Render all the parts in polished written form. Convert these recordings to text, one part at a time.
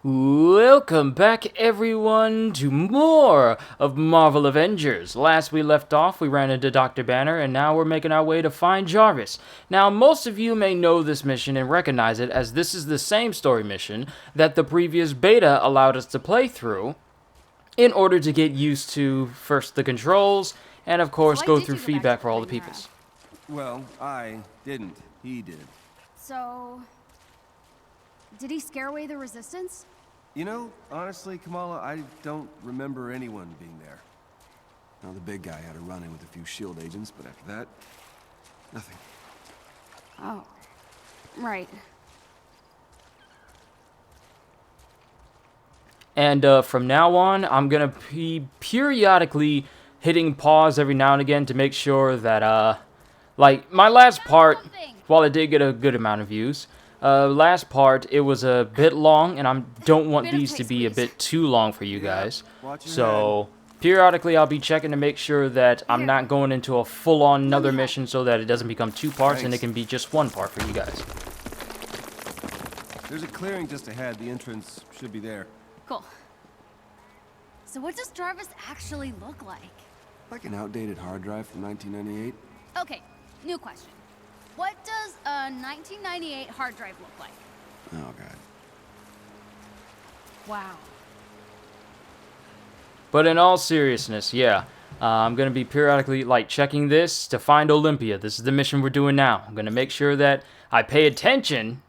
Welcome back, everyone, to more of Marvel Avengers. Last we left off, we ran into Dr. Banner, and now we're making our way to find Jarvis. Now, most of you may know this mission and recognize it, as this is the same story mission that the previous beta allowed us to play through in order to get used to, first, the controls, and of course, go through feedback for all the peoples. Well, I didn't. He did. So, did he scare away the resistance? You know, honestly, Kamala, I don't remember anyone being there. Now, the big guy had a run-in with a few S.H.I.E.L.D. agents, but after that, nothing. Oh, right. And from now on, I'm going to be periodically hitting pause every now and again to make sure that, like, my last part, while it did get a good amount of views, last part, it was a bit long, and I don't want these to be a bit too long for you guys. So, periodically, I'll be checking to make sure that I'm not going into a full-on another mission so that it doesn't become two parts and it can be just one part for you guys. There's a clearing just ahead. The entrance should be there. Cool. So what does Jarvis actually look like? Like an outdated hard drive from 1998. Okay, new question. What does a 1998 hard drive look like? Oh, God. Wow. But in all seriousness, yeah, I'm going to be periodically, like, checking this to find Olympia. This is the mission we're doing now. I'm going to make sure that I pay attention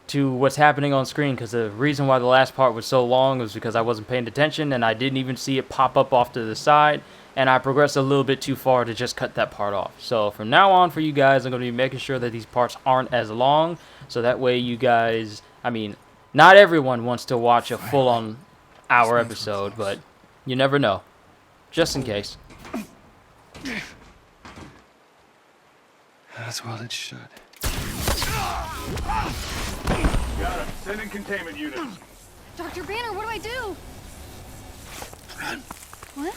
to what's happening on screen, because the reason why the last part was so long was because I wasn't paying attention, and I didn't even see it pop up off to the side, and I progressed a little bit too far to just cut that part off. So from now on, for you guys, I'm going to be making sure that these parts aren't as long, so that way you guys, I mean, not everyone wants to watch a full-on hour episode, but you never know. Just in case. That's well it should. Got him. Send in containment units. Dr. Banner, what do I do? Run. What?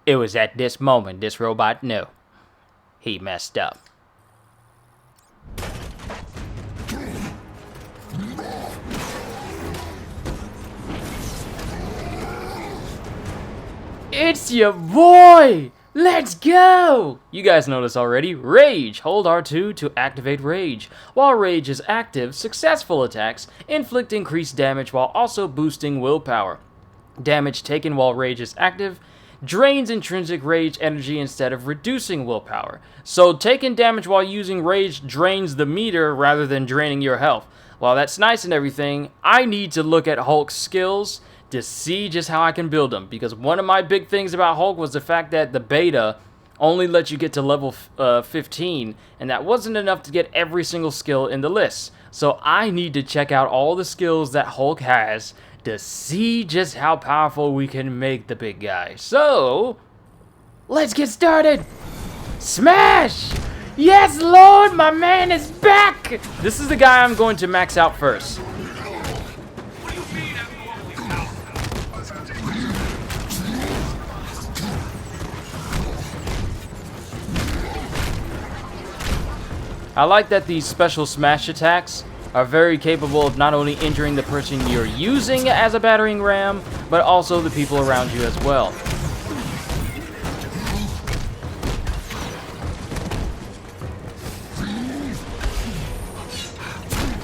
It was at this moment this robot knew. He messed up. It's your boy! Let's go! You guys know this already. Rage. Hold R2 to activate Rage. While Rage is active, successful attacks inflict increased damage while also boosting willpower. Damage taken while Rage is active drains intrinsic Rage energy instead of reducing willpower. So taking damage while using Rage drains the meter rather than draining your health. While that's nice and everything, I need to look at Hulk's skills to see just how I can build them, because one of my big things about Hulk was the fact that the beta only let you get to level 15, and that wasn't enough to get every single skill in the list. So I need to check out all the skills that Hulk has to see just how powerful we can make the big guy. So, let's get started! Smash! Yes, Lord, my man is back! This is the guy I'm going to max out first. I like that these special smash attacks are very capable of not only injuring the person you're using as a battering ram, but also the people around you as well.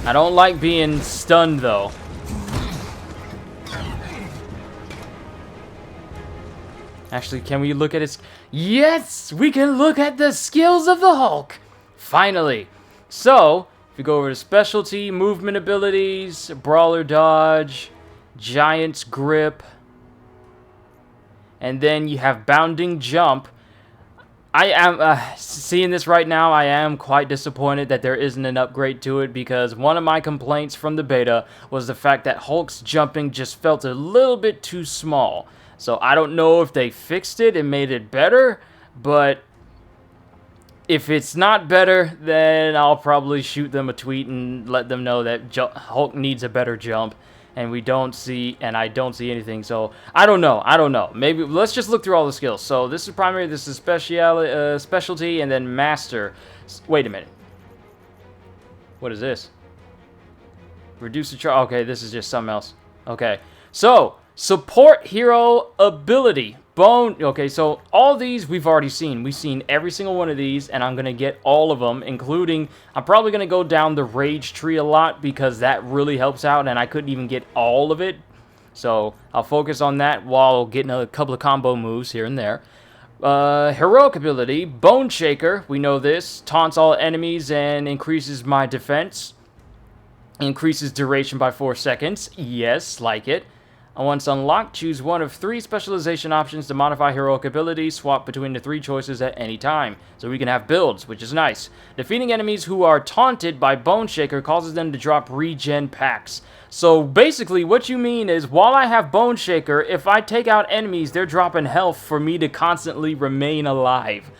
I don't like being stunned, though. Actually, can we look at his... Yes! We can look at the skills of the Hulk! Finally. So, if you go over to specialty, movement abilities, brawler dodge, giant's grip, and then you have bounding jump. I am, seeing this right now, I am quite disappointed that there isn't an upgrade to it, because one of my complaints from the beta was the fact that Hulk's jumping just felt a little bit too small. So I don't know if they fixed it and made it better, but if it's not better, then I'll probably shoot them a tweet and let them know that Hulk needs a better jump. and we don't see, and I don't see anything. So I don't know. Maybe let's just look through all the skills. So this is primary, this is specialty, and then master. Wait a minute. What is this? Reduce the charge. Okay, this is just something else. Okay, so support hero ability. Bone. Okay, so all these we've already seen. We've seen every single one of these, and I'm going to get all of them, including, I'm probably going to go down the rage tree a lot because that really helps out, and I couldn't even get all of it. So I'll focus on that while getting a couple of combo moves here and there. Heroic ability, Bone Shaker. We know this. Taunts all enemies and increases my defense. Increases duration by 4 seconds. Yes, like it. Once unlocked, choose one of 3 specialization options to modify heroic abilities. Swap between the 3 choices at any time. So we can have builds, which is nice. Defeating enemies who are taunted by Bone Shaker causes them to drop regen packs. So basically what you mean is, while I have Bone Shaker, if I take out enemies, they're dropping health for me to constantly remain alive.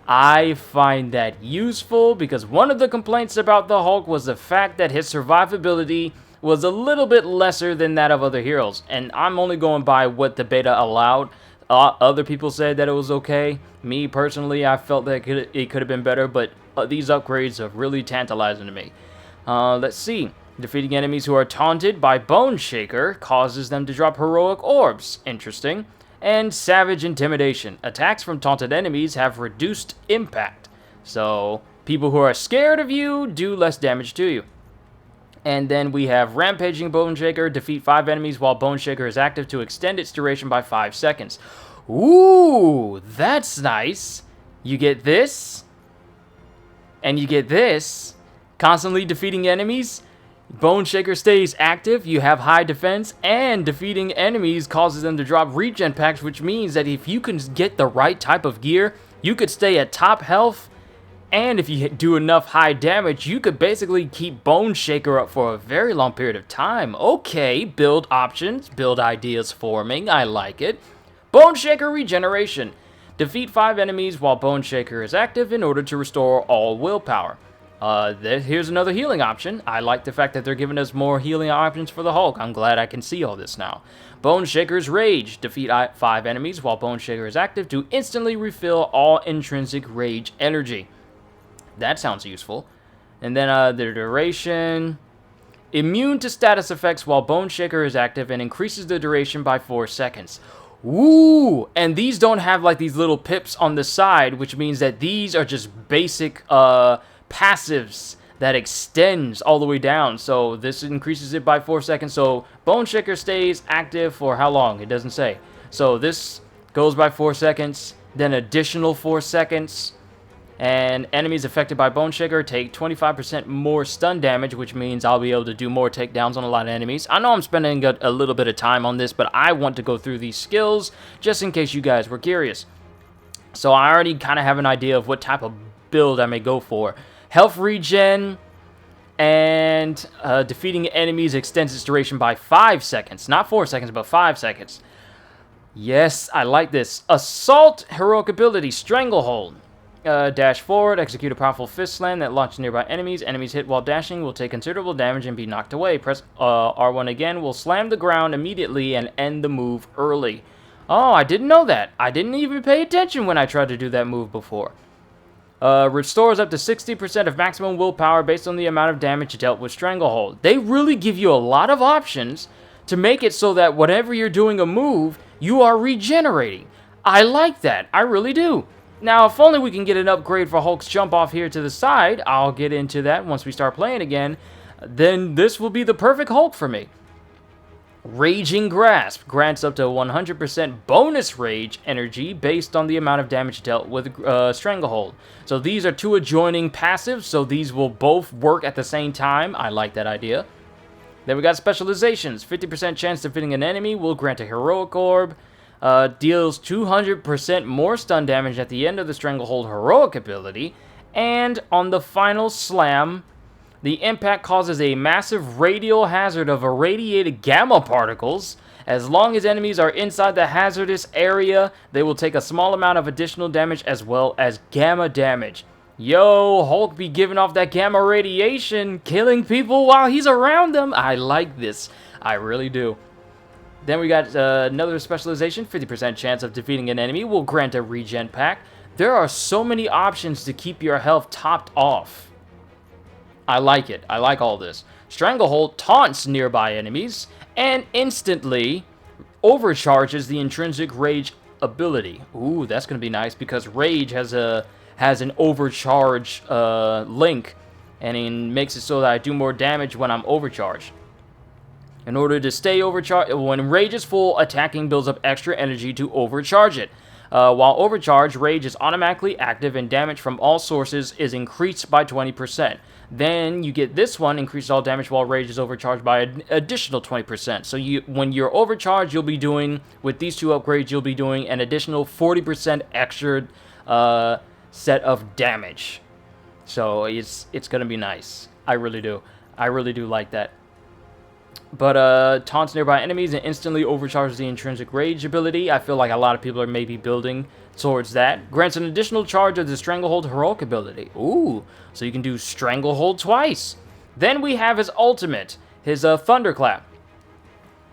I find that useful because one of the complaints about the Hulk was the fact that his survivability was a little bit lesser than that of other heroes, and I'm only going by what the beta allowed. Other people said that it was okay. Me personally, I felt that it could have been better, but these upgrades are really tantalizing to me. Let's see. Defeating enemies who are taunted by Bone Shaker causes them to drop heroic orbs. Interesting. And Savage Intimidation. Attacks from taunted enemies have reduced impact. So, people who are scared of you do less damage to you. And then we have Rampaging Bone Shaker. Defeat 5 enemies while Bone Shaker is active to extend its duration by 5 seconds. Ooh, that's nice. You get this. And you get this. Constantly defeating enemies. Bone Shaker stays active, you have high defense, and defeating enemies causes them to drop regen packs, which means that if you can get the right type of gear, you could stay at top health, and if you do enough high damage, you could basically keep Bone Shaker up for a very long period of time. Okay, build options, build ideas forming, I like it. Bone Shaker Regeneration. Defeat 5 enemies while Bone Shaker is active in order to restore all willpower. Here's another healing option. I like the fact that they're giving us more healing options for the Hulk. I'm glad I can see all this now. Bone Shaker's Rage. Defeat 5 enemies while Bone Shaker is active to instantly refill all intrinsic rage energy. That sounds useful. And then the duration. Immune to status effects while Bone Shaker is active and increases the duration by 4 seconds. Ooh, and these don't have like these little pips on the side, which means that these are just basic passives that extends all the way down. So this increases it by 4 seconds. So Bone Shaker stays active for how long? It doesn't say. So this goes by 4 seconds, then additional 4 seconds. And enemies affected by Bone Shaker take 25% more stun damage, which means I'll be able to do more takedowns on a lot of enemies. I know I'm spending a little bit of time on this, but I want to go through these skills just in case you guys were curious. So I already kind of have an idea of what type of build I may go for. Health regen, and defeating enemies extends its duration by 5 seconds. Not 4 seconds, but 5 seconds. Yes, I like this. Assault heroic ability, Stranglehold. Dash forward, execute a powerful fist slam that launches nearby enemies. Enemies hit while dashing will take considerable damage and be knocked away. Press R1 again, will slam the ground immediately and end the move early. Oh, I didn't know that. I didn't even pay attention when I tried to do that move before. Restores up to 60% of maximum willpower based on the amount of damage dealt with Stranglehold. They really give you a lot of options to make it so that whenever you're doing a move, you are regenerating. I like that. I really do. Now, if only we can get an upgrade for Hulk's jump off here to the side, I'll get into that once we start playing again, then this will be the perfect Hulk for me. Raging Grasp grants up to 100% bonus rage energy based on the amount of damage dealt with Stranglehold. So these are 2 adjoining passives, so these will both work at the same time. I like that idea. Then we got Specializations. 50% chance defeating an enemy will grant a heroic orb. Deals 200% more stun damage at the end of the Stranglehold heroic ability. And on the final slam, the impact causes a massive radial hazard of irradiated gamma particles. As long as enemies are inside the hazardous area, they will take a small amount of additional damage as well as gamma damage. Yo, Hulk be giving off that gamma radiation, killing people while he's around them. I like this. I really do. Then we got another specialization. 50% chance of defeating an enemy will grant a regen pack. There are so many options to keep your health topped off. I like it. I like all this. Stranglehold taunts nearby enemies and instantly overcharges the intrinsic rage ability. Ooh, that's going to be nice because rage has an overcharge link, and it makes it so that I do more damage when I'm overcharged. In order to stay overcharged, when rage is full, attacking builds up extra energy to overcharge it. While overcharged, rage is automatically active and damage from all sources is increased by 20%. Then you get this one, increase all damage while rage is overcharged by an additional 20%. So when you're overcharged, you'll be doing, with these two upgrades, you'll be doing an additional 40% extra set of damage. So it's going to be nice. I really do. I really do like that. But taunts nearby enemies and instantly overcharges the intrinsic rage ability. I feel like a lot of people are maybe building towards that. Grants an additional charge of the Stranglehold heroic ability. Ooh, so you can do Stranglehold twice. Then we have his ultimate, his Thunderclap.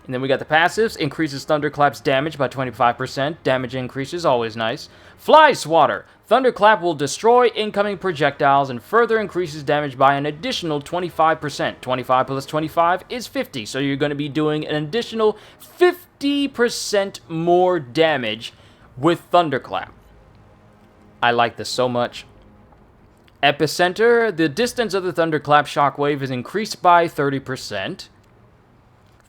And then we got the passives. Increases Thunderclap's damage by 25%. Damage increases, always nice. Fly Swatter. Thunderclap will destroy incoming projectiles and further increases damage by an additional 25%. 25 plus 25 is 50, so you're going to be doing an additional 50% more damage with Thunderclap. I like this so much. Epicenter. The distance of the Thunderclap shockwave is increased by 30%.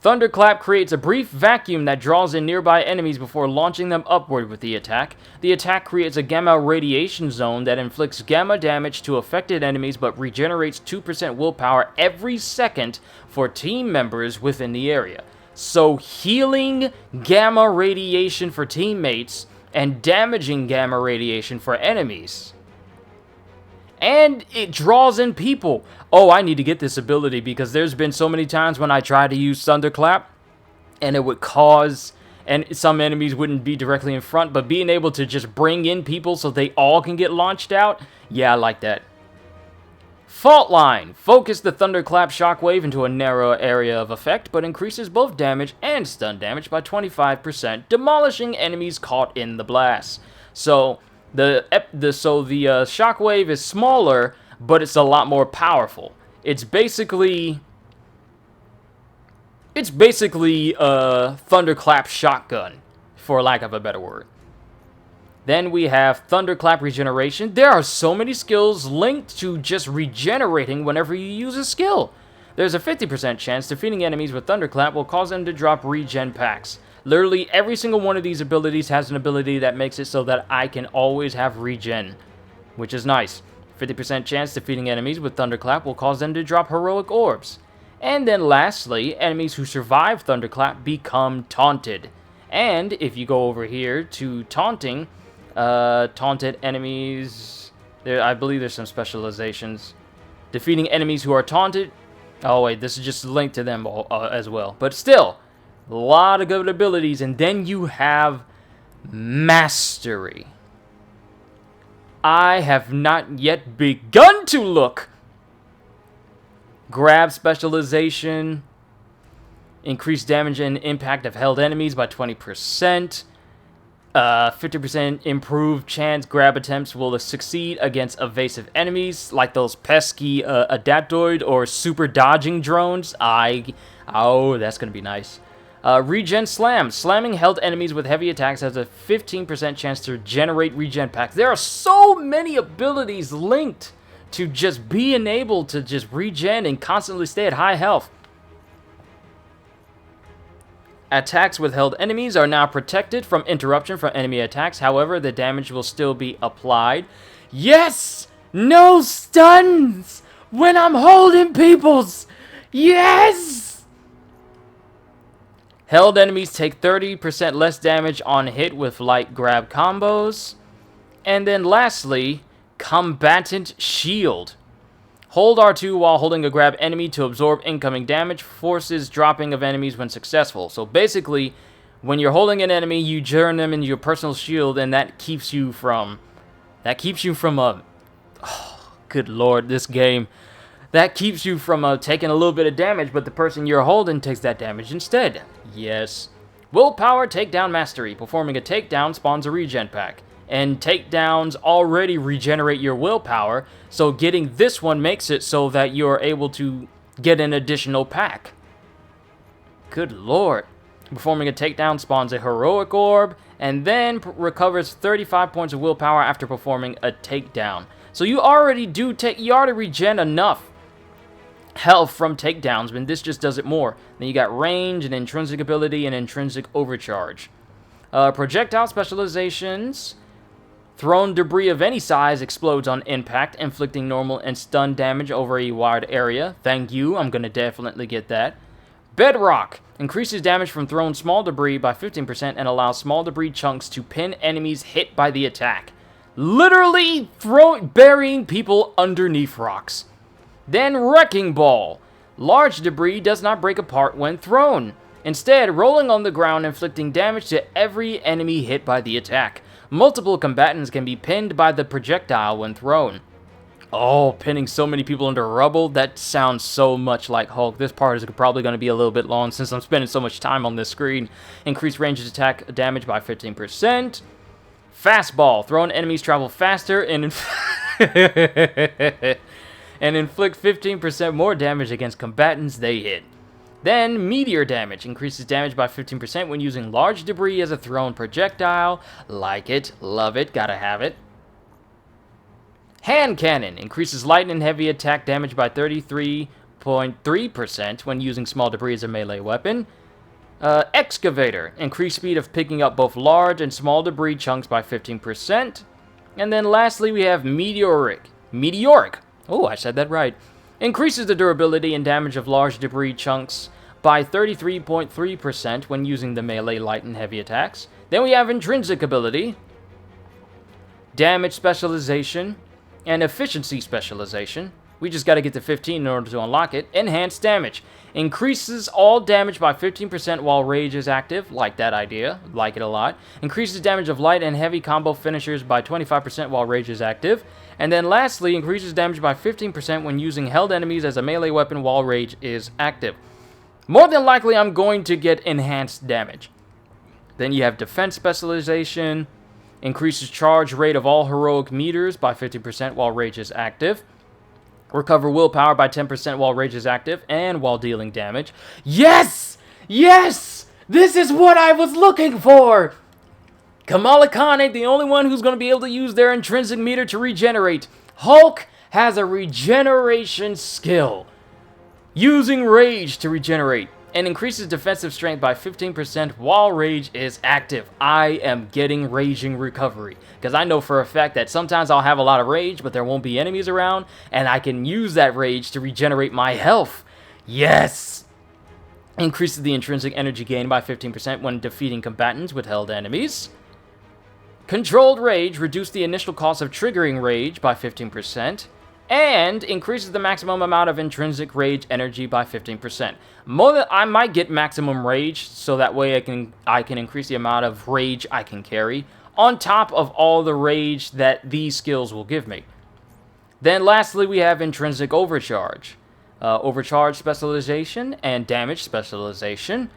Thunderclap creates a brief vacuum that draws in nearby enemies before launching them upward with the attack. The attack creates a gamma radiation zone that inflicts gamma damage to affected enemies but regenerates 2% willpower every second for team members within the area. So healing gamma radiation for teammates and damaging gamma radiation for enemies. And it draws in people. Oh, I need to get this ability because there's been so many times when I tried to use Thunderclap and it would cause, and some enemies wouldn't be directly in front, but being able to just bring in people so they all can get launched out, yeah, I like that. Fault Line. Focus the Thunderclap shockwave into a narrow area of effect, but increases both damage and stun damage by 25%, demolishing enemies caught in the blast. So the shockwave is smaller, but it's a lot more powerful. It's basically a Thunderclap shotgun, for lack of a better word. Then we have Thunderclap Regeneration. There are so many skills linked to just regenerating whenever you use a skill. There's a 50% chance defeating enemies with Thunderclap will cause them to drop regen packs. Literally every single one of these abilities has an ability that makes it so that I can always have regen, which is nice. 50% chance defeating enemies with Thunderclap will cause them to drop heroic orbs. And then lastly, enemies who survive Thunderclap become taunted. And if you go over here to taunting, taunted enemies, I believe there's some specializations. Defeating enemies who are taunted. Oh wait, this is just linked to them as well. But still, a lot of good abilities. And then you have Mastery. I have not yet begun to look. Grab Specialization. Increase damage and impact of held enemies by 20%. 50% improved chance grab attempts will succeed against evasive enemies, like those pesky Adaptoid or super dodging drones. Oh, that's going to be nice. Regen Slam. Slamming held enemies with heavy attacks has a 15% chance to generate regen packs. There are so many abilities linked to just being able to just regen and constantly stay at high health. Attacks with held enemies are now protected from interruption from enemy attacks. However, the damage will still be applied. Yes! No stuns when I'm holding peoples! Yes! Held enemies take 30% less damage on hit with light grab combos. And then lastly, Combatant Shield. Hold R2 while holding a grab enemy to absorb incoming damage, forces dropping of enemies when successful. So basically, when you're holding an enemy, you turn them into your personal shield, and that keeps you from oh, good lord, this game. That keeps you from taking a little bit of damage, but the person you're holding takes that damage instead. Yes. Willpower Takedown Mastery. Performing a takedown spawns a regen pack. And takedowns already regenerate your willpower, so getting this one makes it so that you're able to get an additional pack. Good lord. Performing a takedown spawns a heroic orb, and then recovers 35 points of willpower after performing a takedown. So you already regen enough health from takedowns, but this just does it more. Then you got range and intrinsic ability and intrinsic overcharge. Projectile specializations. Thrown debris of any size explodes on impact, inflicting normal and stun damage over a wide area. Thank you, I'm gonna definitely get that. Bedrock. Increases damage from thrown small debris by 15% and allows small debris chunks to pin enemies hit by the attack. Literally burying people underneath rocks. Then Wrecking Ball. Large debris does not break apart when thrown. Instead, rolling on the ground, inflicting damage to every enemy hit by the attack. Multiple combatants can be pinned by the projectile when thrown. Oh, pinning so many people under rubble, that sounds so much like Hulk. This part is probably going to be a little bit long since I'm spending so much time on this screen. Increase range attack damage by 15%. Fastball. Thrown enemies travel faster and and inflict 15% more damage against combatants they hit. Then, Meteor Damage. Increases damage by 15% when using large debris as a thrown projectile. Like it. Love it. Gotta have it. Hand Cannon. Increases light and heavy attack damage by 33.3% when using small debris as a melee weapon. Excavator. Increased speed of picking up both large and small debris chunks by 15%. And then lastly, we have Meteoric. Oh, I said that right. Increases the durability and damage of large debris chunks by 33.3% when using the melee light and heavy attacks. Then we have Intrinsic Ability, Damage Specialization, and Efficiency Specialization. We just got to get to 15 in order to unlock it. Enhanced Damage. Increases all damage by 15% while Rage is active. Like that idea. Like it a lot. Increases damage of light and heavy combo finishers by 25% while Rage is active. And then lastly, increases damage by 15% when using held enemies as a melee weapon while Rage is active. More than likely, I'm going to get enhanced damage. Then you have Defense Specialization. Increases charge rate of all heroic meters by 50% while Rage is active. Recover willpower by 10% while Rage is active and while dealing damage. Yes! Yes! This is what I was looking for! Kamala Khan ain't the only one who's going to be able to use their intrinsic meter to regenerate. Hulk has a regeneration skill. Using Rage to regenerate. And increases defensive strength by 15% while Rage is active. I am getting Raging Recovery. Because I know for a fact that sometimes I'll have a lot of Rage, but there won't be enemies around. And I can use that Rage to regenerate my health. Yes! Increases the intrinsic energy gain by 15% when defeating combatants with held enemies. Controlled Rage reduces the initial cost of triggering Rage by 15. And increases the maximum amount of intrinsic rage energy by 15%. I might get maximum rage, so that way I can increase the amount of rage I can carry, on top of all the rage that these skills will give me. Then lastly, we have intrinsic overcharge. Overcharge specialization and damage specialization.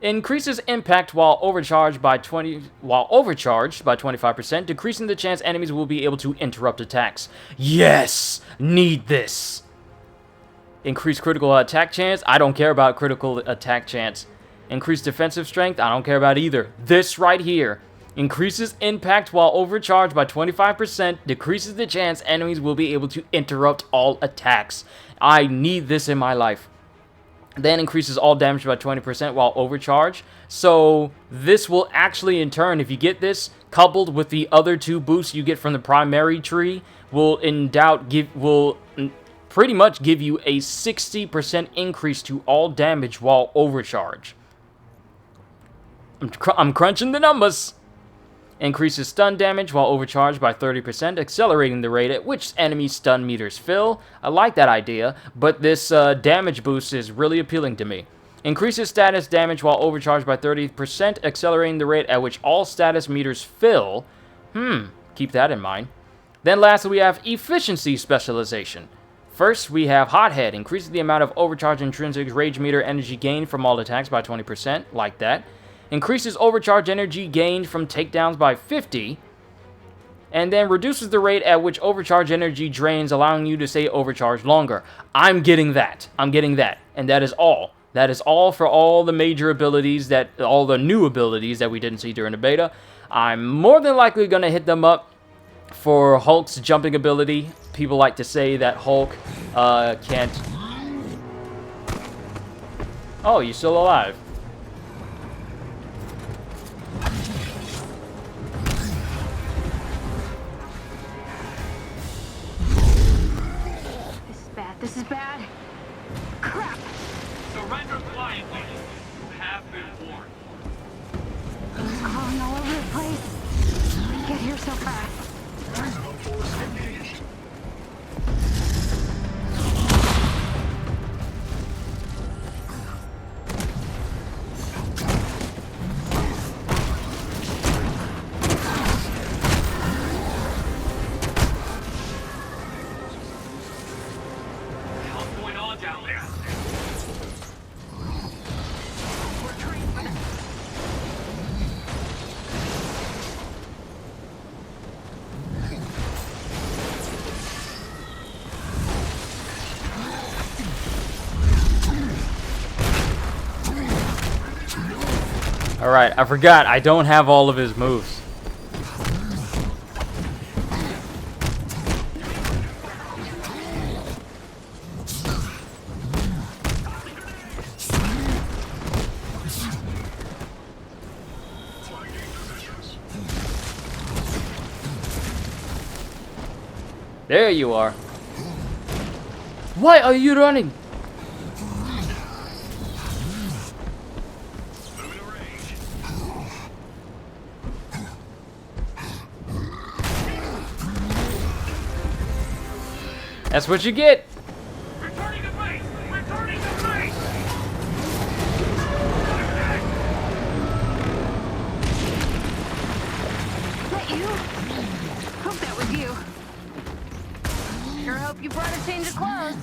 Increases impact while overcharged by 25%, decreasing the chance enemies will be able to interrupt attacks. Yes! Need this! Increased critical attack chance. I don't care about critical attack chance. Increased defensive strength. I don't care about either. This right here. Increases impact while overcharged by 25%, decreases the chance enemies will be able to interrupt all attacks. I need this in my life. Then increases all damage by 20% while overcharged. So this will actually, in turn, if you get this, coupled with the other two boosts you get from the primary tree, will pretty much give you a 60% increase to all damage while overcharged. I'm crunching the numbers. Increases stun damage while overcharged by 30%, accelerating the rate at which enemy stun meters fill. I like that idea, but this damage boost is really appealing to me. Increases status damage while overcharged by 30%, accelerating the rate at which all status meters fill. Keep that in mind. Then lastly, we have Efficiency Specialization. First, we have Hothead. Increases the amount of overcharge intrinsic rage meter energy gained from all attacks by 20%. Like that. Increases overcharge energy gained from takedowns by 50. And then reduces the rate at which overcharge energy drains, allowing you to stay overcharged longer. I'm getting that. I'm getting that. And that is all. That is all for all the major abilities, all the new abilities that we didn't see during the beta. I'm more than likely going to hit them up for Hulk's jumping ability. People like to say that Hulk can't... Oh, you're still alive. This is bad. Crap. Surrender quietly. You have been warned. He's crawling all over the place. I get here so fast. Alright, I forgot. I don't have all of his moves. There you are. Why are you running? That's what you get. Returning to base! Returning to base! Is that you? Hope that was you. Sure hope you brought a change of clothes.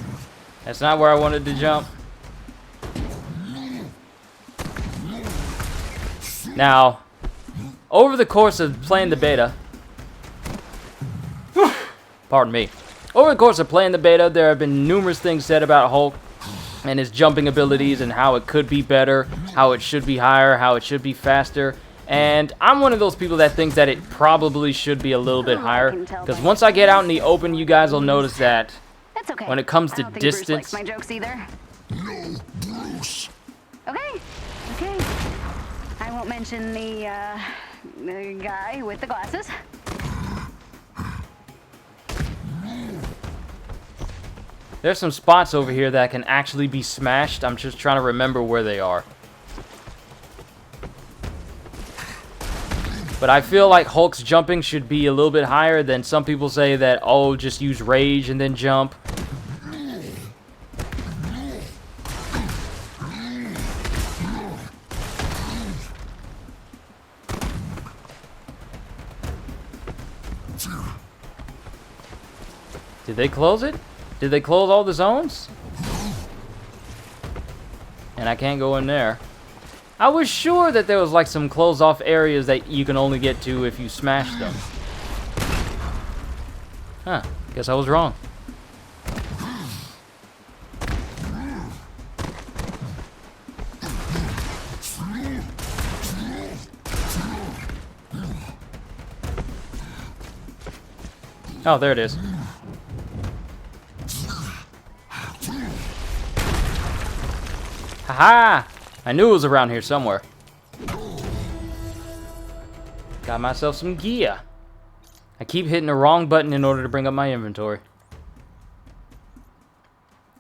That's not where I wanted to jump. Now, over the course of playing the beta, pardon me. Over the course of playing the beta, there have been numerous things said about Hulk and his jumping abilities and how it could be better, how it should be higher, how it should be faster. And I'm one of those people that thinks that it probably should be a little bit higher. Because once I get out in the open, you guys will notice that That's okay. when it comes to I don't think Bruce distance... likes my jokes either. No, Bruce. Okay. Okay. I won't mention the guy with the glasses. There's some spots over here that can actually be smashed. I'm just trying to remember where they are. But I feel like Hulk's jumping should be a little bit higher than some people say that, oh, just use rage and then jump. Did they close it? Did they close all the zones? And I can't go in there. I was sure that there was like some closed off areas that you can only get to if you smash them. Huh. Guess I was wrong. Oh, there it is. Haha! I knew it was around here somewhere. Got myself some gear. I keep hitting the wrong button in order to bring up my inventory.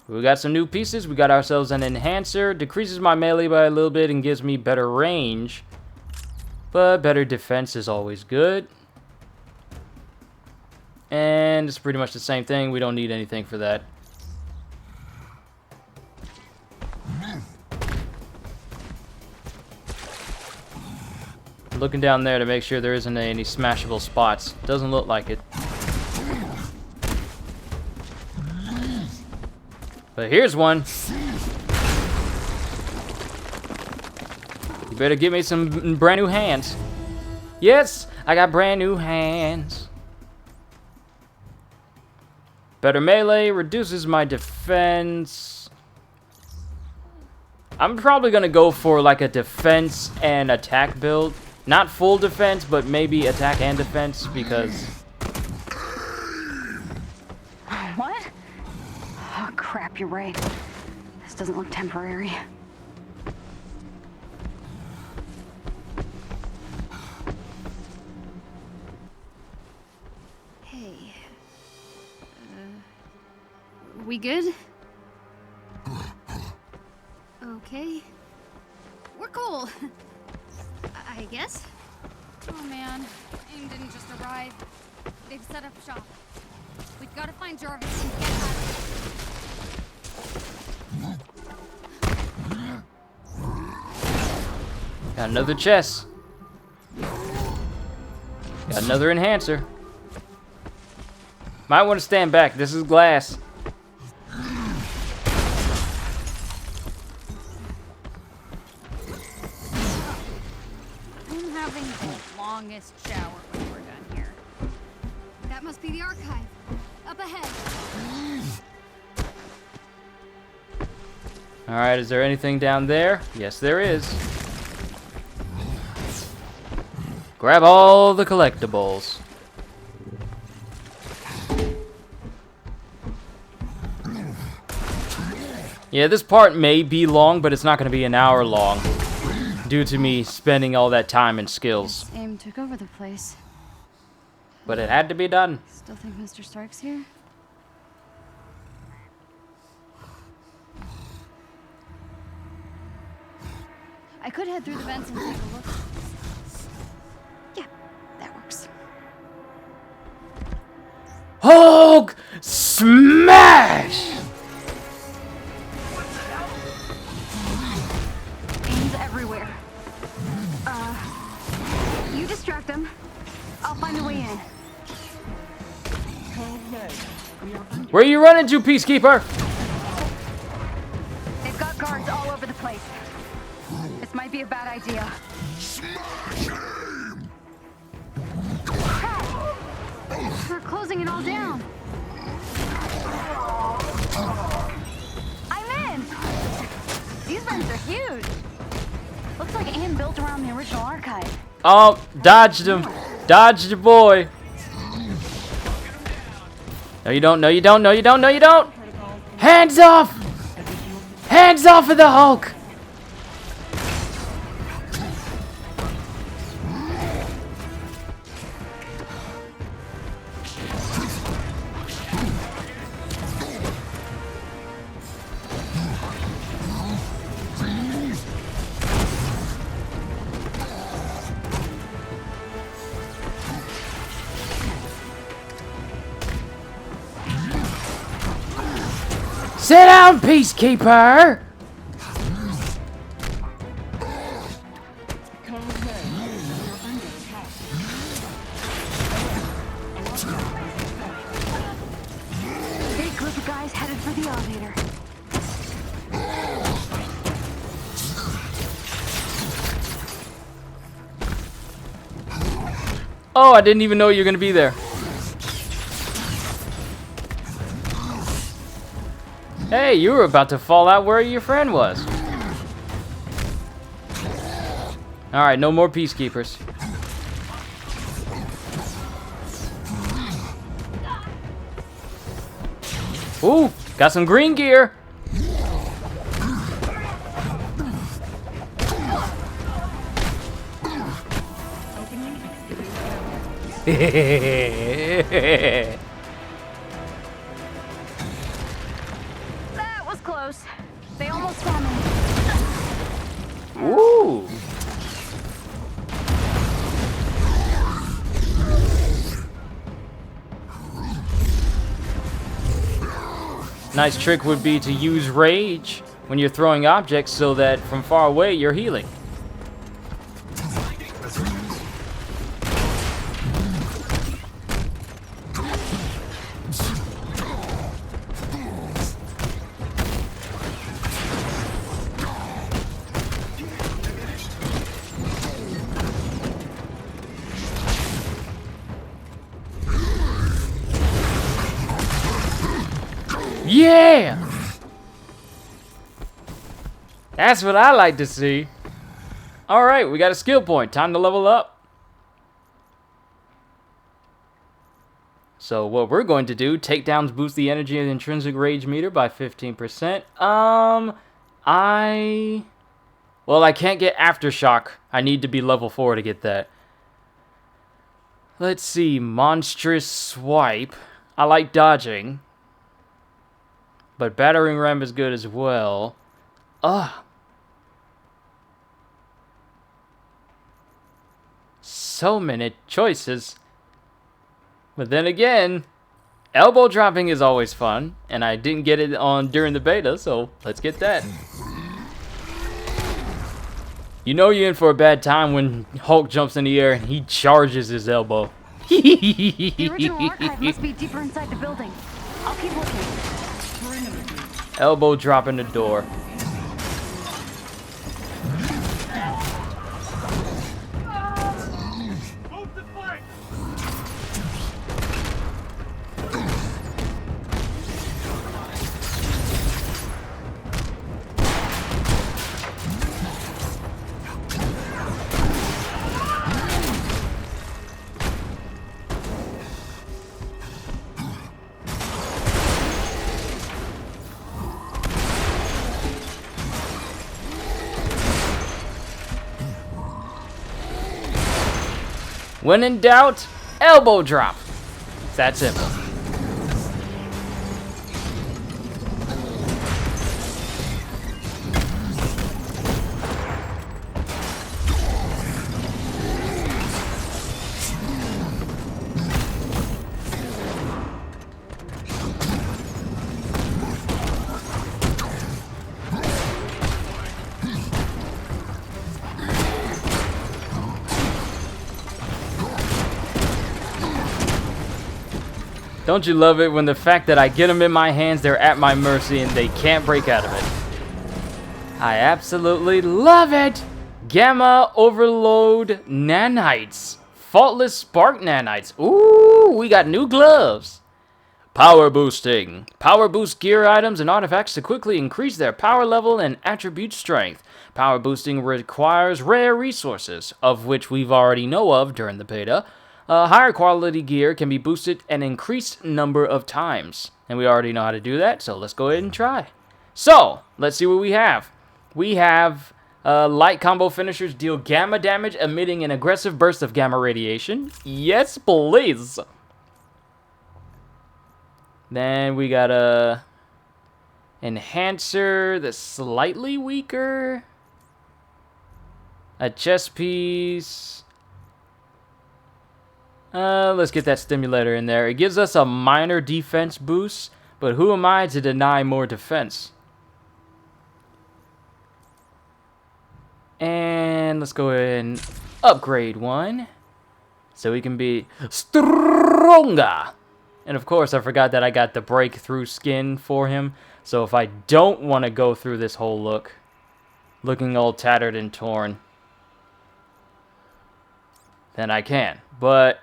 We got some new pieces. We got ourselves an enhancer. Decreases my melee by a little bit and gives me better range. But better defense is always good. And it's pretty much the same thing. We don't need anything for that. Looking down there to make sure there isn't any smashable spots. Doesn't look like it. But here's one. You better give me some brand new hands. Yes, I got brand new hands. Better melee reduces my defense. I'm probably gonna go for like a defense and attack build. Not full defense, but maybe attack and defense because... What? Oh, crap, you're right. This doesn't look temporary. Hey. We good? Okay. We're cool. I guess. Oh man, AIM didn't just arrive. They've set up shop. We've got to find Jarvis and get out of here. Got another chest. Got another enhancer. Might want to stand back. This is glass. I'm having the longest shower when we're done here. That must be the archive. Up ahead. Alright, is there anything down there? Yes, there is. Grab all the collectibles. Yeah, this part may be long, but it's not going to be an hour long. Due to me spending all that time and skills. AIM took over the place. But it had to be done. Still think Mr. Stark's here? I could head through the vents and take a look. Yeah, that works. Hulk smash! AIM's everywhere. You distract them. I'll find a way in. Where are you running to, Peacekeeper? They've got guards all over the place. This might be a bad idea. They're closing it all down. I'm in! These vents are huge. Looks like AIM built around the original archive. Oh, dodged him. Dodged your boy. No, you don't. No, you don't. No, you don't. No, you don't. Hands off! Hands off of the Hulk! Sit down, Peacekeeper! Big group of guys headed for the elevator. Oh, I didn't even know you were gonna be there. Hey, you were about to fall out where your friend was. Alright, no more Peacekeepers. Ooh, got some green gear. That was close. They almost saw me. Ooh. Nice trick would be to use rage when you're throwing objects so that from far away you're healing. Yeah! That's what I like to see. Alright, we got a skill point. Time to level up. So what we're going to do, takedowns boost the energy and intrinsic rage meter by 15%. Well, I can't get Aftershock. I need to be level 4 to get that. Let's see, Monstrous Swipe. I like dodging. But Battering Ram is good as well. So many choices. But then again, elbow dropping is always fun, and I didn't get it on during the beta, so let's get that. You know you're in for a bad time when Hulk jumps in the air and he charges his elbow. The original archive must be deeper inside the building. I'll keep looking. Elbow drop in the door. Move the flank! When in doubt, elbow drop. It's that simple. Don't you love it when the fact that I get them in my hands, they're at my mercy and they can't break out of it? I absolutely love it! Gamma Overload Nanites. Faultless Spark Nanites. Ooh, we got new gloves. Power boosting. Power boost gear items and artifacts to quickly increase their power level and attribute strength. Power boosting requires rare resources, of which we've already know of during the beta. Higher quality gear can be boosted an increased number of times. And we already know how to do that, so let's go ahead and try. So, let's see what we have. We have light combo finishers deal gamma damage, emitting an aggressive burst of gamma radiation. Yes, please. Then we got a enhancer that's slightly weaker. A chest piece. Let's get that stimulator in there. It gives us a minor defense boost, but who am I to deny more defense? And let's go ahead and upgrade one so we can be stronger. And of course, I forgot that I got the breakthrough skin for him. So if I don't want to go through this whole looking all tattered and torn, then I can. But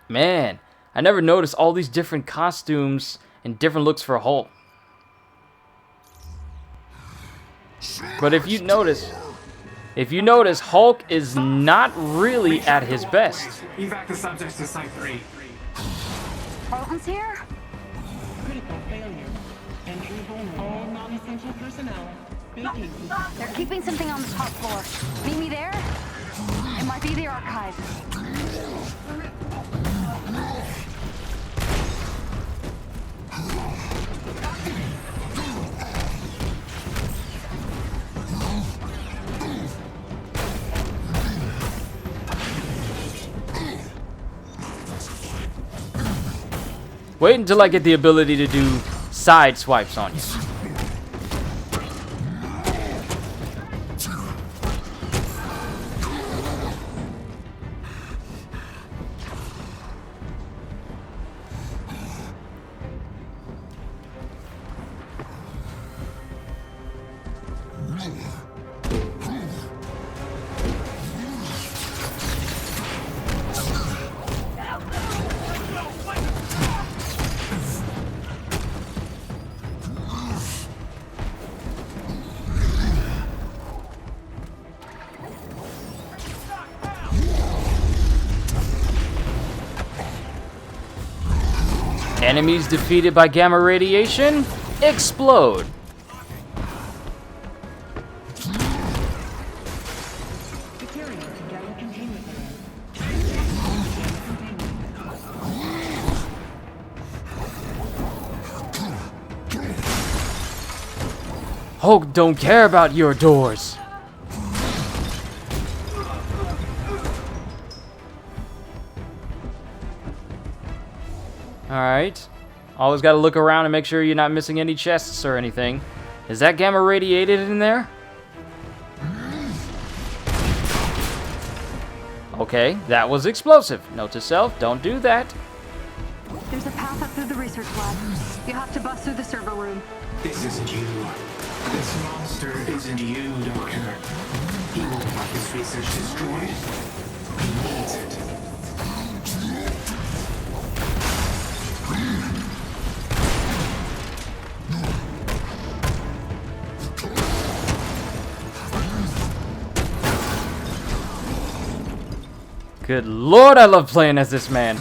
man, I never noticed all these different costumes and different looks for Hulk. But if you notice, Hulk is not really at his best. Evac the subjects to Site 3. Carlton's here? Critical failure. Enable all non-essential personnel. Vacating. They're keeping something on the top floor. Meet me there? It might be the archive. Wait until I get the ability to do side swipes on you. Enemies defeated by gamma radiation explode. Securing the gamma containment area. Hulk don't care about your doors. Alright. Always gotta look around and make sure you're not missing any chests or anything. Is that gamma radiated in there? Okay, that was explosive. Note to self, don't do that. There's a path up through the research lab. You have to bust through the server room. This isn't you. This monster isn't you, Doctor. He won't have his research destroyed. He needs it. Good lord, I love playing as this man.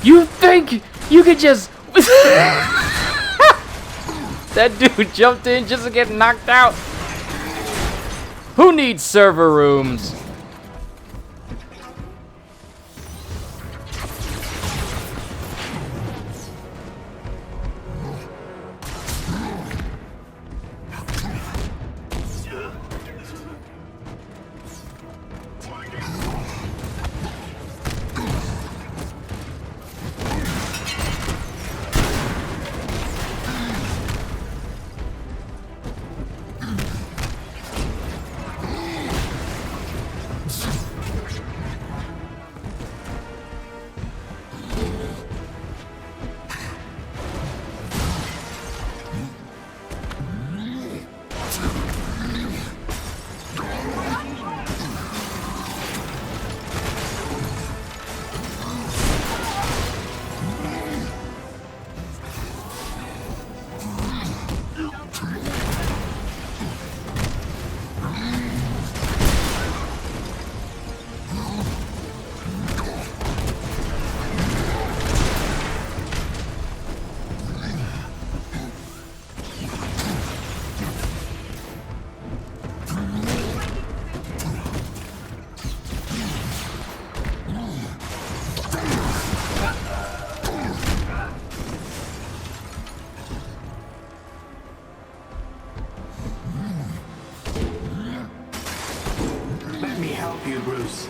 You think you could just... That dude jumped in just to get knocked out. Who needs server rooms? Let me help you, Bruce.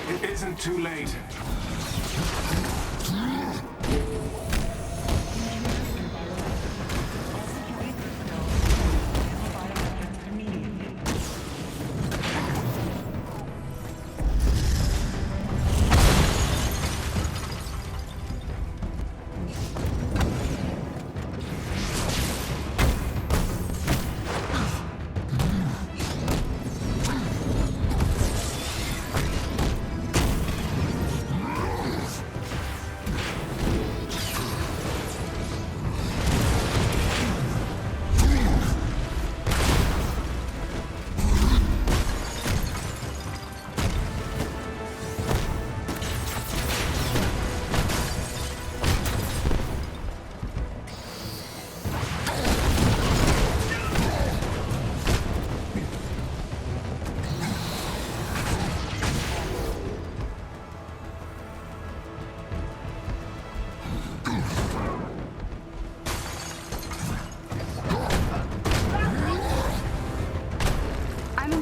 It isn't too late.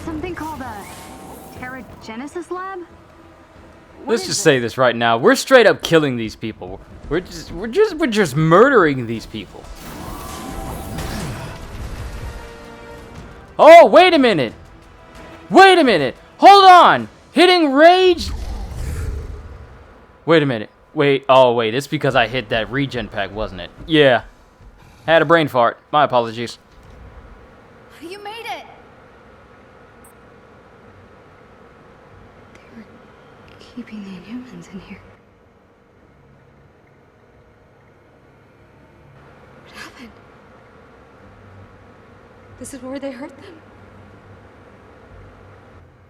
Something called a Genesis lab? Let's just say this right now. We're straight up killing these people. We're just murdering these people. Oh, wait a minute. Wait a minute. Hold on. Hitting rage. Wait a minute. Wait. Oh, wait. It's because I hit that regen pack, wasn't it? Yeah. Had a brain fart. My apologies. You made it! They were keeping the Inhumans in here. What happened? This is where they hurt them.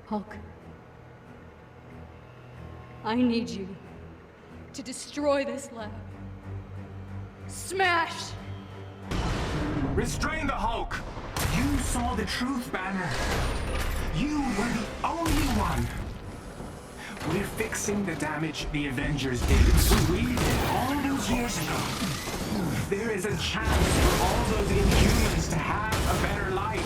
Hulk, I need you to destroy this lab. Smash! Restrain the Hulk! You saw the truth, Banner. You were the only one. We're fixing the damage the Avengers did. We did all those years ago. There is a chance for all those Inhumans to have a better life.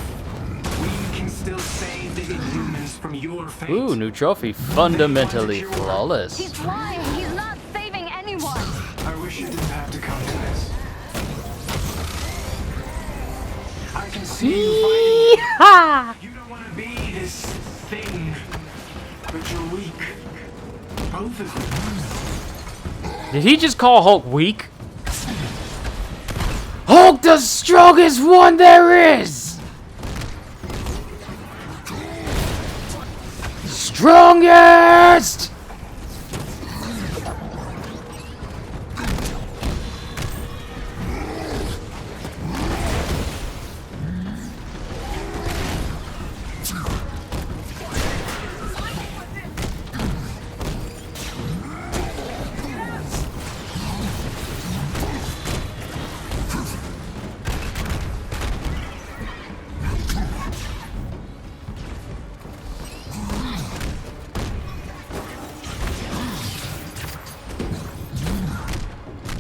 We can still save the Inhumans from your fate. Ooh, new trophy. Fundamentally flawless. He's lying. He's not saving anyone. I wish it didn't have to come to this. I can see you fighting. You don't want to be this thing, but you're weak. Both of you. Did he just call Hulk weak? Hulk, the strongest one there is! Strongest!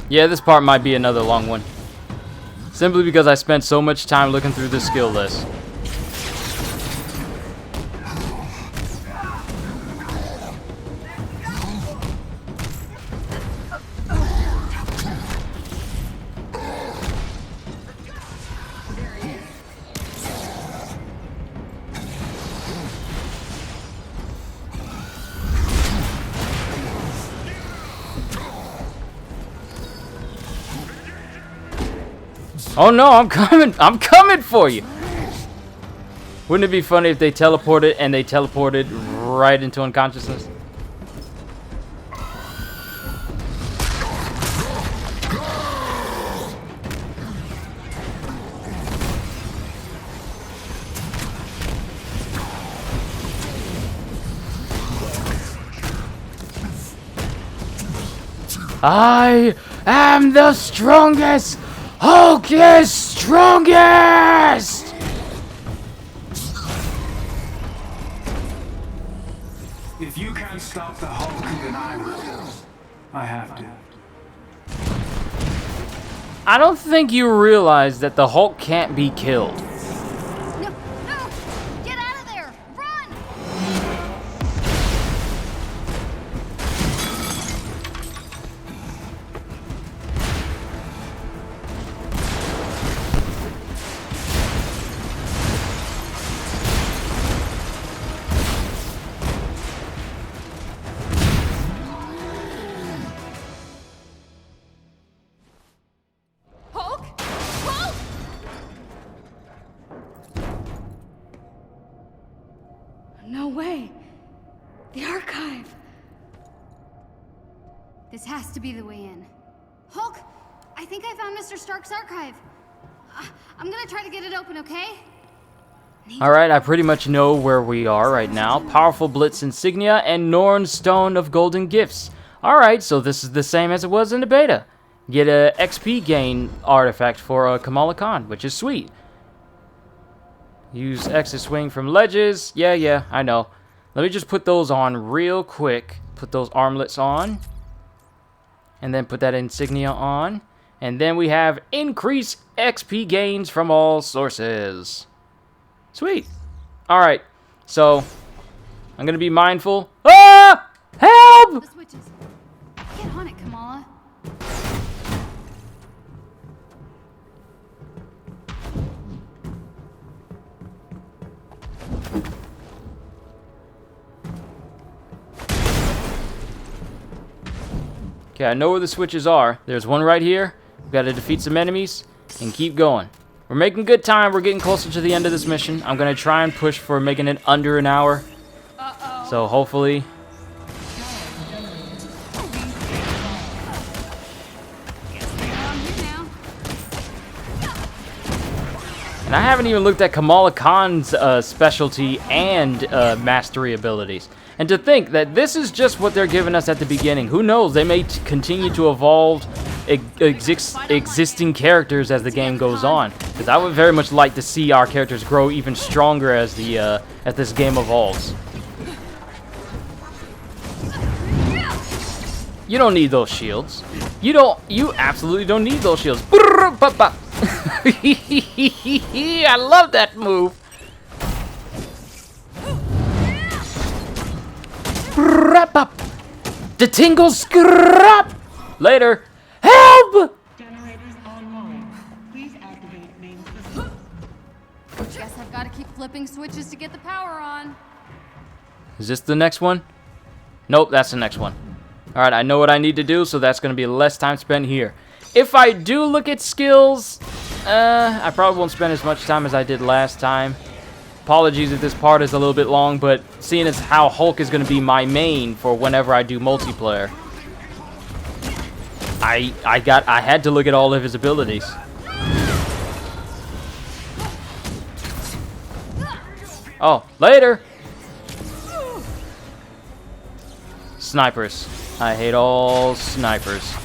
Yeah, this part might be another long one. Simply because I spent so much time looking through the skill list. Oh no, I'm coming for you! Wouldn't it be funny if they teleported and they teleported right into unconsciousness? I am the strongest! Hulk is strongest! If you can't stop the Hulk, then I will. I have to. I don't think you realize that the Hulk can't be killed. No, no! Get out of there! Run! Hulk? Hulk! No way. The archive. This has to be the way in. Hulk, I think I found Mr. Stark's archive. I'm gonna try to get it open, okay? Alright, I pretty much know where we are right now. Powerful Blitz Insignia and Norn's Stone of Golden Gifts. Alright, so this is the same as it was in the beta. Get a XP gain artifact for Kamala Khan, which is sweet. Use X to swing from ledges. Yeah, I know. Let me just put those on real quick. Put those armlets on. And then put that insignia on. And then we have increased XP gains from all sources. Sweet. Alright, so I'm going to be mindful. Ah! Help! The switches. Get on it, Kamala. Okay, I know where the switches are. There's one right here. We've got to defeat some enemies and keep going. We're making good time. We're getting closer to the end of this mission. I'm going to try and push for making it under an hour. So hopefully... And I haven't even looked at Kamala Khan's specialty and mastery abilities. And to think that this is just what they're giving us at the beginning. Who knows? They may continue to evolve existing characters as the game goes on. Because I would very much like to see our characters grow even stronger as this game evolves. You don't need those shields. You absolutely don't need those shields. I love that move. The tingles scrap. Later. Help! Generators online. Please activate main system. Guess I've got to keep flipping switches to get the power on. Is this the next one? Nope, that's the next one. Alright, I know what I need to do, so that's going to be less time spent here. If I do look at skills, I probably won't spend as much time as I did last time. Apologies if this part is a little bit long, but seeing as how Hulk is going to be my main for whenever I do multiplayer, I had to look at all of his abilities. Oh, later! Snipers. I hate all snipers.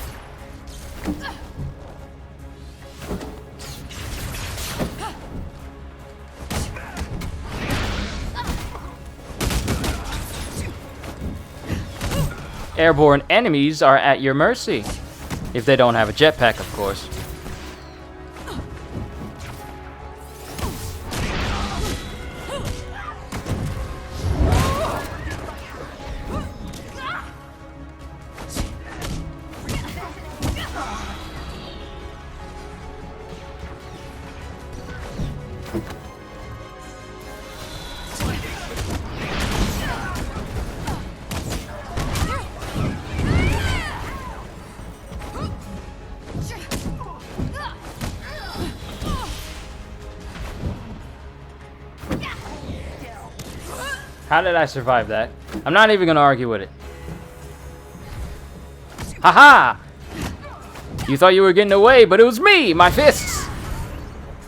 Airborne enemies are at your mercy. If they don't have a jetpack, of course. How did I survive that? I'm not even gonna argue with it. Haha! You thought you were getting away, but it was me, my fists!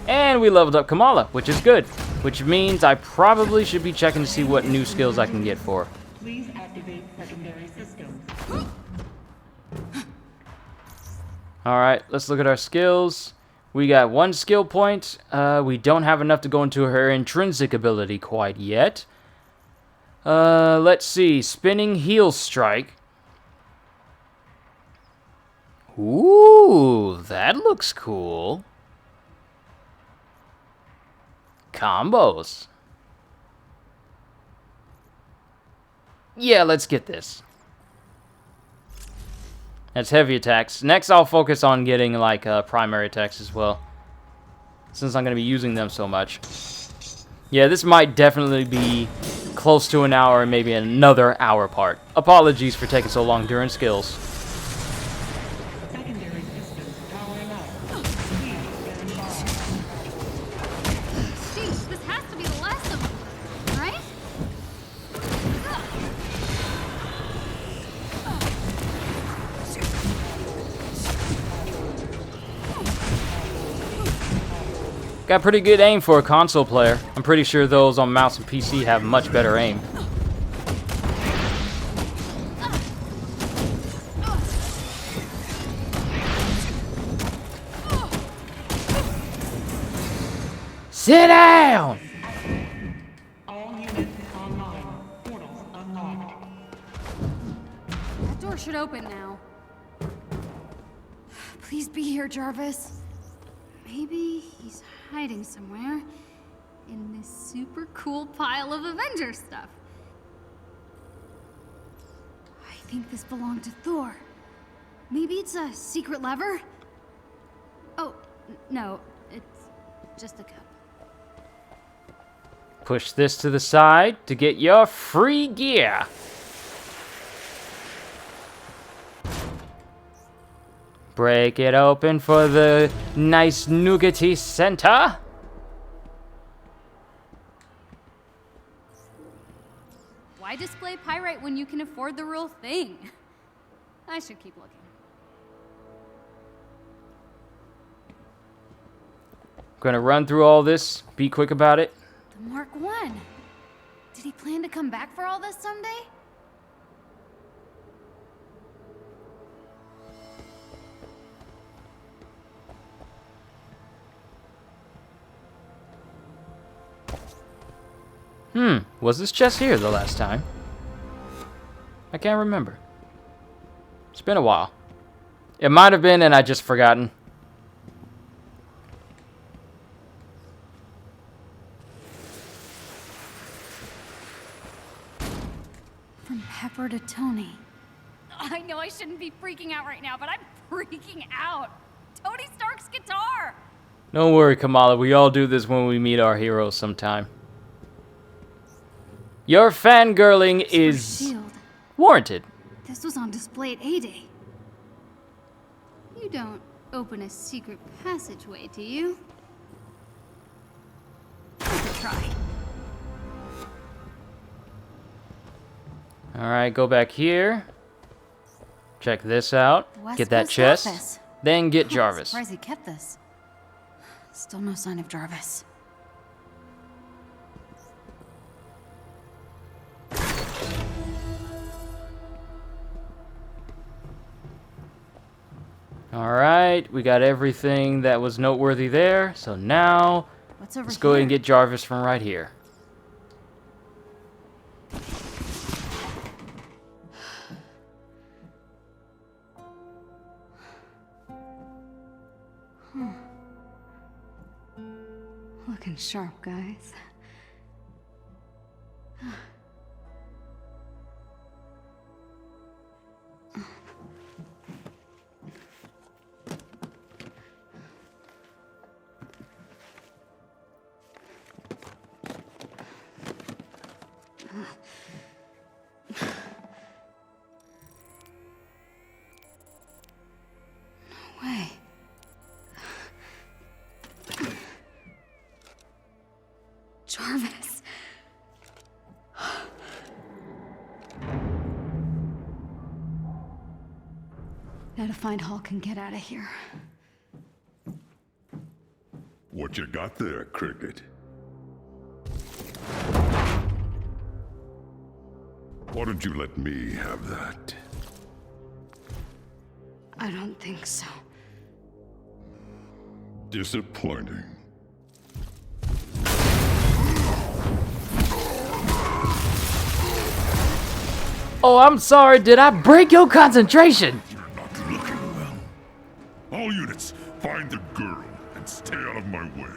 And we leveled up Kamala, which is good. Which means I probably should be checking to see what new skills I can get for her. Please activate secondary systems. Alright, let's look at our skills. We got 1 skill point. We don't have enough to go into her intrinsic ability quite yet. Let's see. Spinning heel strike. Ooh, that looks cool. Combos. Yeah, let's get this. That's heavy attacks. Next, I'll focus on getting, like, primary attacks as well, since I'm going to be using them so much. Yeah, this might definitely be close to an hour and maybe another hour part. Apologies for taking so long during skills. Secondary systems powering up. Please stand by. Jeez, this has to be the last of them, right? Got pretty good aim for a console player. I'm pretty sure those on mouse and PC have much better aim. Sit down! All units online. Portals unlocked. That door should open now. Please be here, Jarvis. Maybe he's hiding somewhere in this super cool pile of Avengers stuff. I think this belonged to Thor. Maybe it's a secret lever? Oh, no, it's just a cup. Push this to the side to get your free gear. Break it open for the nice nougaty center. Why display pyrite when you can afford the real thing? I should keep looking. 。Gonna run through all this, be quick about it. The Mark I. Did he plan to come back for all this someday? Was this chest here the last time? I can't remember. It's been a while. It might have been and I just forgotten. From Pepper to Tony. I know I shouldn't be freaking out right now, but I'm freaking out. Tony Stark's guitar! Don't worry, Kamala. We all do this when we meet our heroes sometime. Your fangirling is Shield. warranted. This was on display at A-Day. You don't open a secret passageway, do you? Worth a try. Alright, go back here. Check this out. West Get that Coast chest. office. Then get I'm Jarvis. surprised he kept this. Still no sign of Jarvis. Alright, we got everything that was noteworthy there. So now, What's over let's go ahead and here? get Jarvis from right here. Looking sharp, guys. No way. Jarvis. Gotta find Hulk and get out of here. What you got there, Cricket? Why don't you let me have that? I don't think so. Disappointing. Oh, I'm sorry. Did I break your concentration? You're not looking well. All units, find the girl and stay out of my way.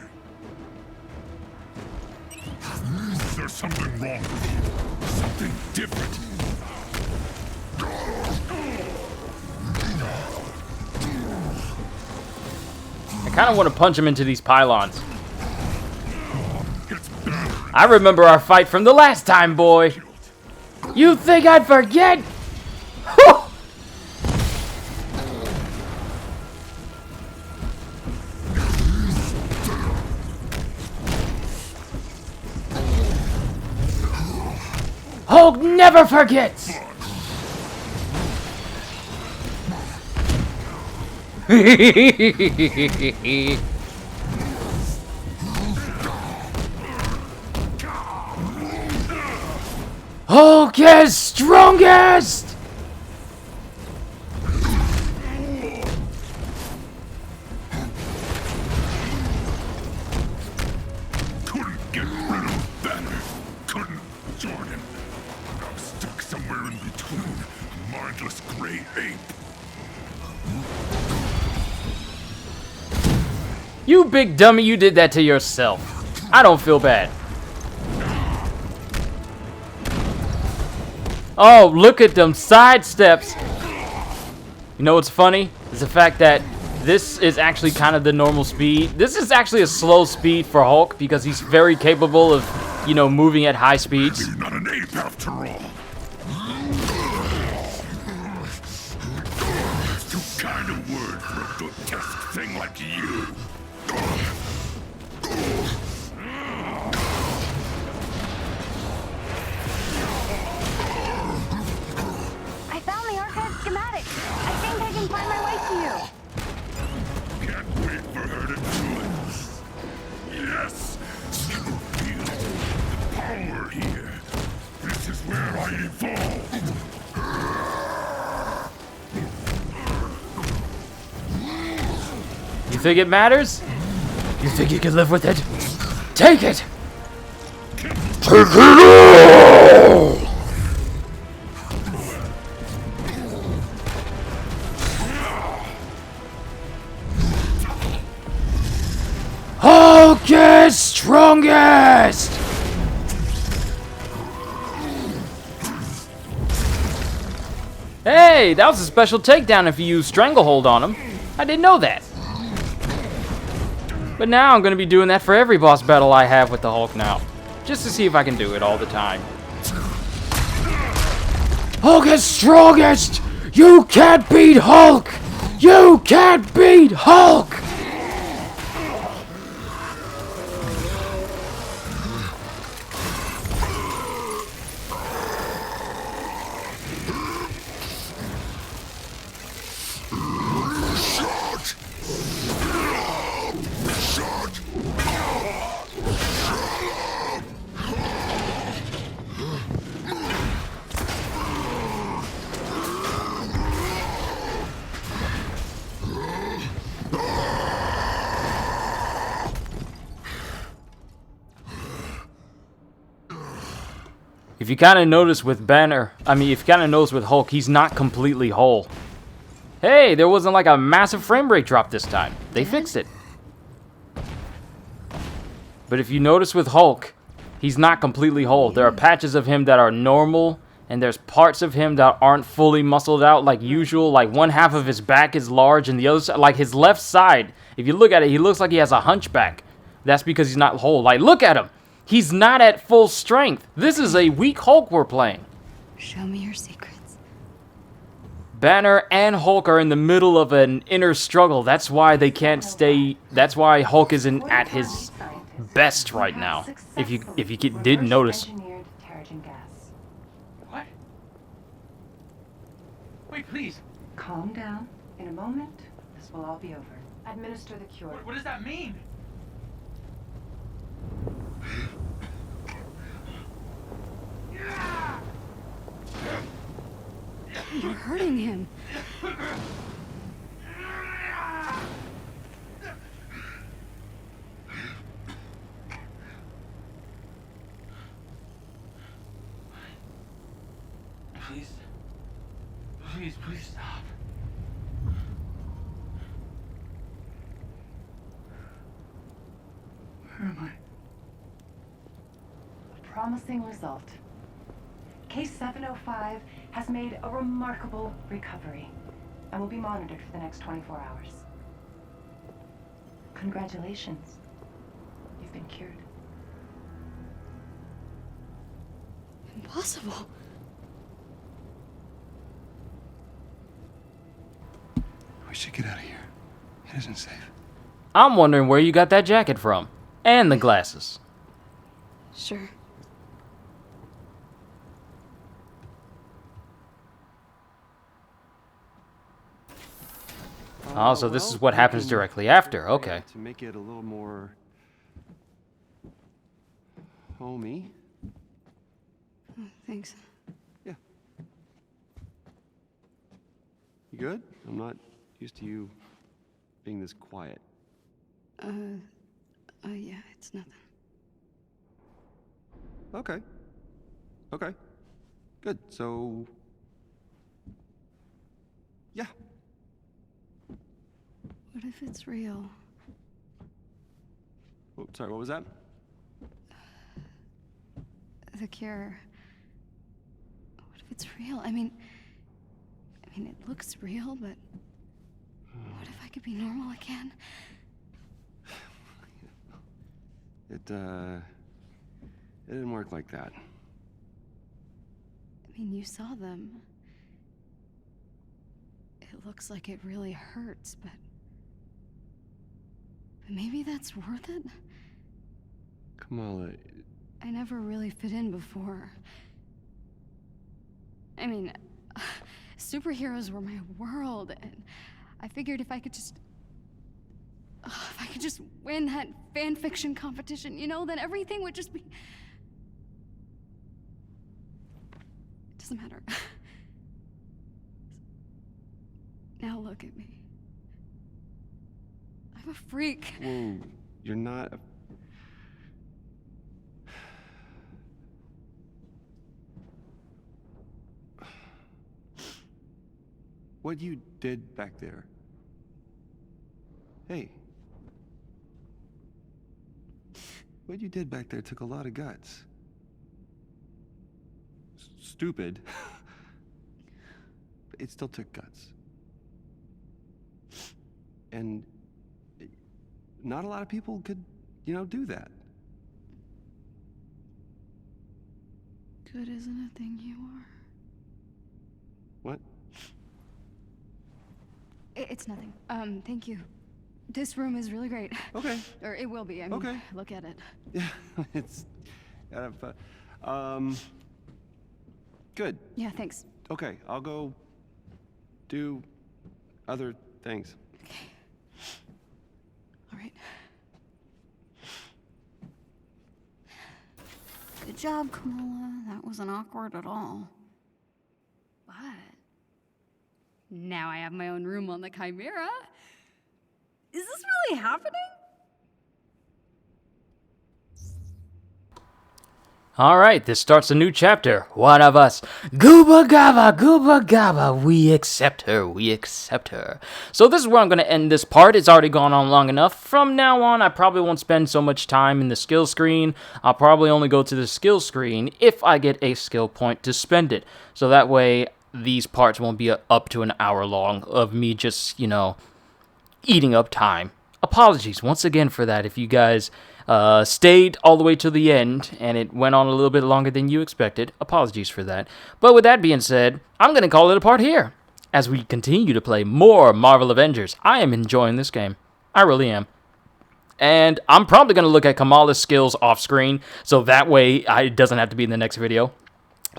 There's something wrong with you. Something different. I kind of want to punch him into these pylons. It's better. I remember our fight from the last time, boy. You think I'd forget? Whew! Hulk never forgets! Hulk is strongest! Couldn't get rid of Banner. Couldn't join him. I'm stuck somewhere in between. A mindless gray ape. You big dummy, you did that to yourself. I don't feel bad. Oh, look at them side steps. You know what's funny? Is the fact that this is actually kind of the normal speed. This is actually a slow speed for Hulk because he's very capable of, you know, moving at high speeds. You're not an ape after all. Too kind a word for a grotesque thing like you. I found the archive schematic. I think I can find my way to you. Can't wait for her to do it. think it matters? You think you can live with it? Take it! Take it all! Hulk is strongest! Hey, that was a special takedown if you use Stranglehold on him. I didn't know that. But now I'm going to be doing that for every boss battle I have with the Hulk now. Just to see if I can do it all the time. Hulk is strongest! You can't beat Hulk! You can't beat Hulk! If you kind of notice with Hulk, he's not completely whole. Hey, there wasn't like a massive frame rate drop this time. They fixed it. But if you notice with Hulk, he's not completely whole. There are patches of him that are normal, and there's parts of him that aren't fully muscled out like usual. Like one half of his back is large, and the other side, like his left side, if you look at it, he looks like he has a hunchback. That's because he's not whole. Like, look at him. He's not at full strength. This is a weak Hulk we're playing. Show me your secrets. Banner and Hulk are in the middle of an inner struggle. That's why they can't stay. That's why Hulk isn't at his best right now. If you didn't notice. What? Wait, please. Calm down. In a moment, this will all be over. Administer the cure. What does that mean? You're hurting him. Please. Please stop. Where am I? Promising result. Case 705 has made a remarkable recovery and will be monitored for the next 24 hours. Congratulations. You've been cured. Impossible. We should get out of here. It isn't safe. I'm wondering where you got that jacket from. And the glasses. Sure. Oh, so this is what happens directly after. Okay. To make it a little more homey. Oh, thanks. Yeah. You good? I'm not used to you being this quiet. Yeah, it's nothing. Okay. Okay. Good. So, yeah. What if it's real? Oh, sorry, what was that? The cure. What if it's real? I mean, it looks real, but what if I could be normal again? It didn't work like that. I mean, you saw them. It looks like it really hurts, but maybe that's worth it? Kamala, I never really fit in before. I mean, superheroes were my world, and I figured if I could just win that fan fiction competition, you know, then everything would just be... It doesn't matter. Now look at me. I I'm a freak. Whoa, you're not a... What you did back there. Hey. What you did back there took a lot of guts. Stupid. But it still took guts. And not a lot of people could, do that. Good isn't a thing you are. What? It's nothing. Thank you. This room is really great. Okay. Or it will be. I mean, Okay. Look at it. Yeah, it's good. Yeah, thanks. Okay, I'll go do other things. All right. Good job, Kamala. That wasn't awkward at all. But now I have my own room on the Chimera. Is this really happening? Alright, this starts a new chapter. One of us. Gooba Gaba, we accept her, we accept her. So this is where I'm going to end this part. It's already gone on long enough. From now on, I probably won't spend so much time in the skill screen. I'll probably only go to the skill screen if I get a skill point to spend it. So that way, these parts won't be up to an hour long of me just, eating up time. Apologies once again for that if you guys stayed all the way to the end and it went on a little bit longer than you expected. Apologies for that. But with that being said, I'm going to call it a part here as we continue to play more Marvel Avengers. I am enjoying this game. I really am. And I'm probably going to look at Kamala's skills off screen so that way it doesn't have to be in the next video.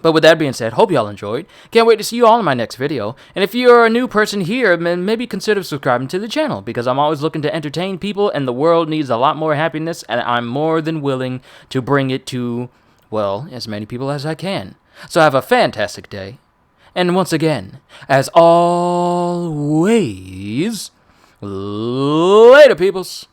But with that being said, hope y'all enjoyed. Can't wait to see you all in my next video. And if you're a new person here, then maybe consider subscribing to the channel, because I'm always looking to entertain people, and the world needs a lot more happiness, and I'm more than willing to bring it to, well, as many people as I can. So have a fantastic day. And once again, as always, later, peoples.